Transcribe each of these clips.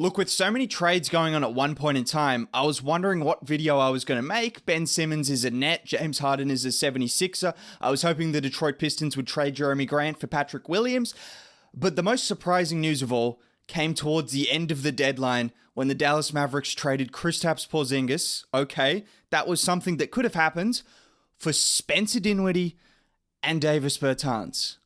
Look, with so many trades going on at one point in time, I was wondering what video I was going to make. Ben Simmons is a net, James Harden is a 76er. I was hoping the Detroit Pistons would trade Jeremy Grant for Patrick Williams. But the most surprising news of all came towards the end of the deadline when the Dallas Mavericks traded Kristaps Porzingis. Okay, that was something that could have happened for Spencer Dinwiddie and Davis Bertans.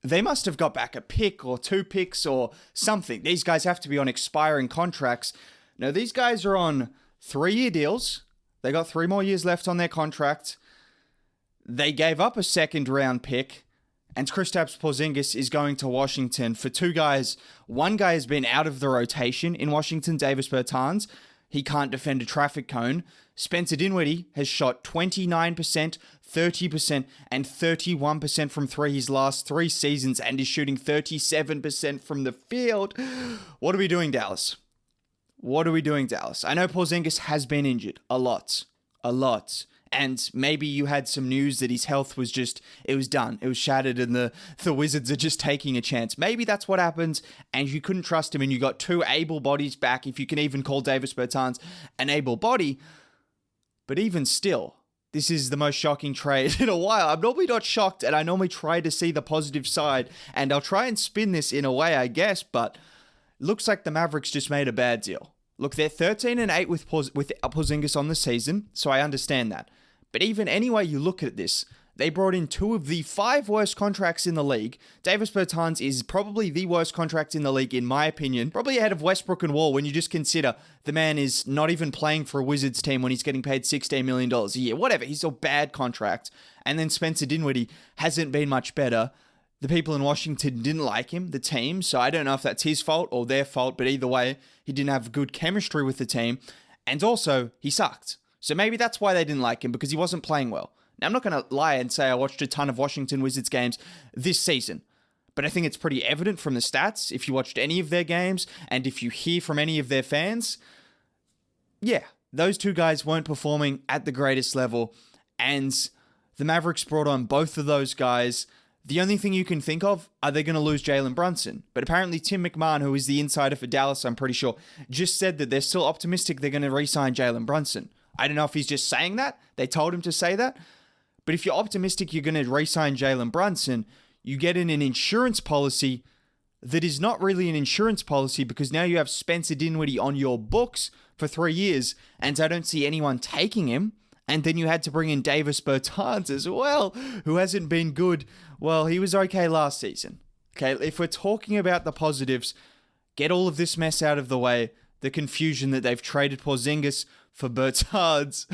They must have got back a pick or 2 picks or something. These guys have to be on expiring contracts. No, these guys are on 3-year deals. They got 3 more years left on their contract. They gave up a second-round pick, and Kristaps Porzingis is going to Washington for 2 guys. One guy has been out of the rotation in Washington, Davis Bertans. He can't defend a traffic cone. Spencer Dinwiddie has shot 29%, 30%, and 31% from 3 his last 3 seasons and is shooting 37% from the field. What are we doing, Dallas? What are we doing, Dallas? I know Porzingis has been injured a lot. And maybe you had some news that his health was just, it was done. It was shattered and the Wizards are just taking a chance. Maybe that's what happens and you couldn't trust him and you got 2 able bodies back, if you can even call Davis Bertans an able body. But even still, this is the most shocking trade in a while. I'm normally not shocked and I normally try to see the positive side and I'll try and spin this in a way, I guess, but it looks like the Mavericks just made a bad deal. Look, they're 13-8 with Porzingis on the season, so I understand that. But even any way you look at this, they brought in 2 of the 5 worst contracts in the league. Davis Bertans is probably the worst contract in the league, in my opinion. Probably ahead of Westbrook and Wall when you just consider the man is not even playing for a Wizards team when he's getting paid $16 million a year. Whatever, he's a bad contract. And then Spencer Dinwiddie hasn't been much better. The people in Washington didn't like him, the team, so I don't know if that's his fault or their fault, but either way, he didn't have good chemistry with the team. And also, he sucked. So maybe that's why they didn't like him, because he wasn't playing well. Now, I'm not going to lie and say I watched a ton of Washington Wizards games this season, but I think it's pretty evident from the stats, if you watched any of their games, and if you hear from any of their fans, yeah, those 2 guys weren't performing at the greatest level, and the Mavericks brought on both of those guys. The only thing you can think of, are they going to lose Jalen Brunson? But apparently Tim McMahon, who is the insider for Dallas, I'm pretty sure, just said that they're still optimistic they're going to re-sign Jalen Brunson. I don't know if he's just saying that. They told him to say that. But if you're optimistic you're going to re-sign Jalen Brunson, you get in an insurance policy that is not really an insurance policy, because now you have Spencer Dinwiddie on your books for 3 years, and I don't see anyone taking him. And then you had to bring in Davis Bertans as well, who hasn't been good. Well, he was okay last season. Okay, if we're talking about the positives, get all of this mess out of the way. The confusion that they've traded Porzingis for Bertans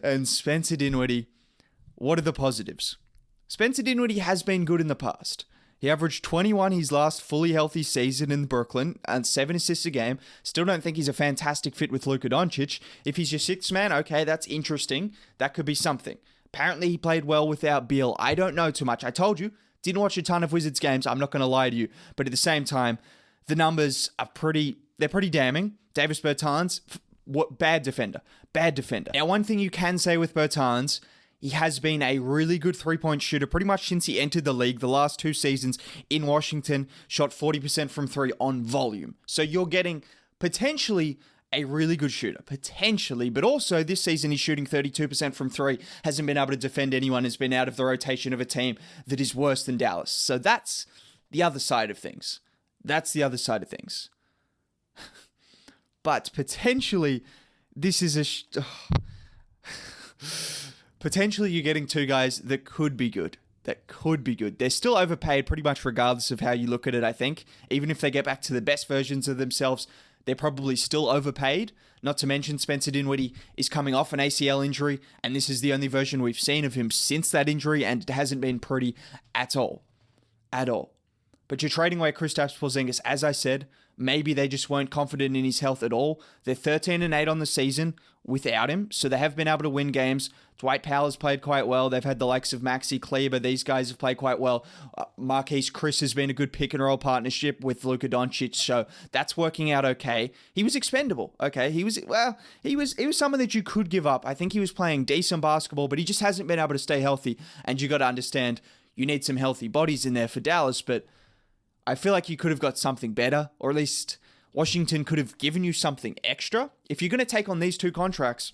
and Spencer Dinwiddie. What are the positives? Spencer Dinwiddie has been good in the past. He averaged 21 his last fully healthy season in Brooklyn and 7 assists a game. Still don't think he's a fantastic fit with Luka Doncic. If he's your 6th man, okay, that's interesting. That could be something. Apparently he played well without Beal. I don't know too much. I told you, didn't watch a ton of Wizards games. I'm not going to lie to you. But at the same time, the numbers are pretty damning. Davis Bertans, bad defender. Now, one thing you can say with Bertans, he has been a really good 3-point shooter pretty much since he entered the league. The last 2 seasons in Washington, shot 40% from 3 on volume. So you're getting potentially a really good shooter. Potentially. But also this season he's shooting 32% from 3. Hasn't been able to defend anyone. Has been out of the rotation of a team that is worse than Dallas. So that's the other side of things. But potentially this is potentially you're getting 2 guys that could be good. They're still overpaid pretty much regardless of how you look at it, I think. Even if they get back to the best versions of themselves, they're probably still overpaid. Not to mention Spencer Dinwiddie is coming off an ACL injury, and this is the only version we've seen of him since that injury, and it hasn't been pretty at all. But you're trading away Kristaps Porzingis, as I said. Maybe they just weren't confident in his health at all. They're 13-8 on the season without him, so they have been able to win games. Dwight Powell's played quite well. They've had the likes of Maxi Kleber. These guys have played quite well. Marquise Chris has been a good pick-and-roll partnership with Luka Doncic, so that's working out okay. He was expendable, okay? He was someone that you could give up. I think he was playing decent basketball, but he just hasn't been able to stay healthy, and you got to understand you need some healthy bodies in there for Dallas, but I feel like you could have got something better, or at least Washington could have given you something extra. If you're going to take on these 2 contracts,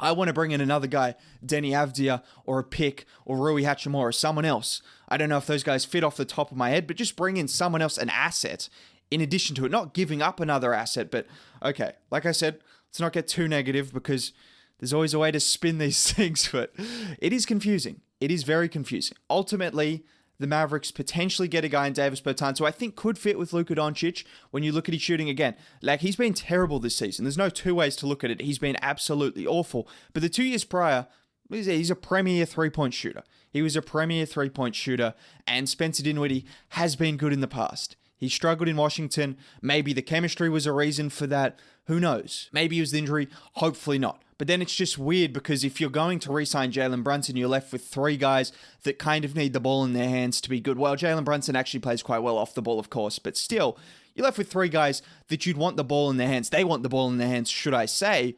I want to bring in another guy, Denny Avdia, or a pick, or Rui Hachimura, or someone else. I don't know if those guys fit off the top of my head, but just bring in someone else, an asset, in addition to it. Not giving up another asset, but okay, like I said, let's not get too negative because there's always a way to spin these things, but it is confusing. It is very confusing. Ultimately, the Mavericks potentially get a guy in Davis Bertans who I think could fit with Luka Doncic when you look at his shooting again. Like, he's been terrible this season. There's no 2 ways to look at it. He's been absolutely awful. But the 2 years prior, he's a premier 3-point shooter. He was a premier 3-point shooter, and Spencer Dinwiddie has been good in the past. He struggled in Washington. Maybe the chemistry was a reason for that. Who knows? Maybe it was the injury. Hopefully not. But then it's just weird because if you're going to re-sign Jalen Brunson, you're left with 3 guys that kind of need the ball in their hands to be good. Well, Jalen Brunson actually plays quite well off the ball, of course, but still, you're left with 3 guys that you'd want the ball in their hands. They want the ball in their hands, should I say,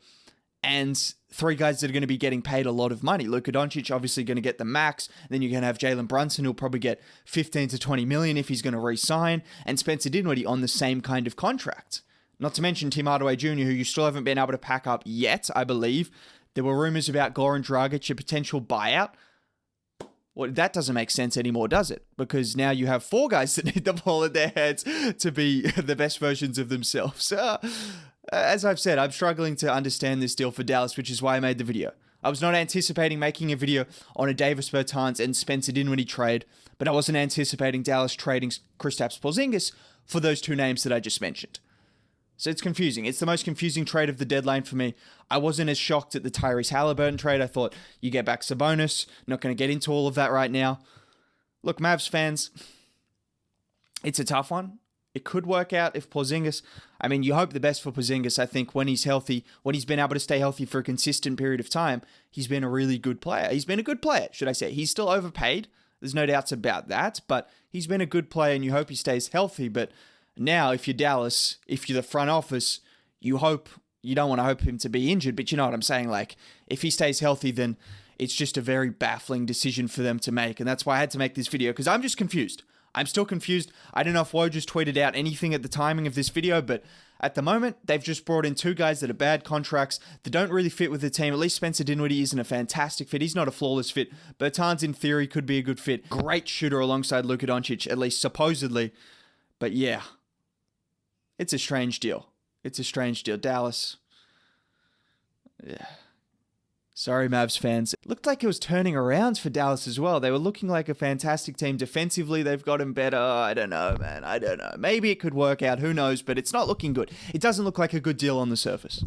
and 3 guys that are going to be getting paid a lot of money. Luka Doncic obviously going to get the max. Then you're going to have Jalen Brunson, who'll probably get 15 to 20 million if he's going to re-sign, and Spencer Dinwiddie on the same kind of contract. Not to mention Tim Hardaway Jr., who you still haven't been able to pack up yet, I believe. There were rumors about Goran Dragic, a potential buyout. Well, that doesn't make sense anymore, does it? Because now you have 4 guys that need the ball in their heads to be the best versions of themselves. As I've said, I'm struggling to understand this deal for Dallas, which is why I made the video. I was not anticipating making a video on a Davis Bertans and Spencer Dinwiddie trade, but I wasn't anticipating Dallas trading Kristaps Porzingis for those 2 names that I just mentioned. So it's confusing. It's the most confusing trade of the deadline for me. I wasn't as shocked at the Tyrese Halliburton trade. I thought you get back Sabonis. Not going to get into all of that right now. Look, Mavs fans, it's a tough one. It could work out if Porzingis, I mean, you hope the best for Porzingis. I think when he's healthy, when he's been able to stay healthy for a consistent period of time, he's been a really good player. He's been a good player, should I say. He's still overpaid. There's no doubts about that, but he's been a good player and you hope he stays healthy. But now, if you're Dallas, if you're the front office, you don't want to hope him to be injured, but you know what I'm saying? Like, if he stays healthy, then it's just a very baffling decision for them to make. And that's why I had to make this video, because I'm just confused. I'm still confused. I don't know if Woj just tweeted out anything at the timing of this video, but at the moment, they've just brought in 2 guys that are bad contracts that don't really fit with the team. At least Spencer Dinwiddie isn't a fantastic fit. He's not a flawless fit. Bertans, in theory, could be a good fit. Great shooter alongside Luka Doncic, at least supposedly. But yeah. It's a strange deal. It's a strange deal. Dallas. Yeah. Sorry, Mavs fans. It looked like it was turning around for Dallas as well. They were looking like a fantastic team. Defensively, they've gotten better. I don't know, man. I don't know. Maybe it could work out. Who knows? But it's not looking good. It doesn't look like a good deal on the surface.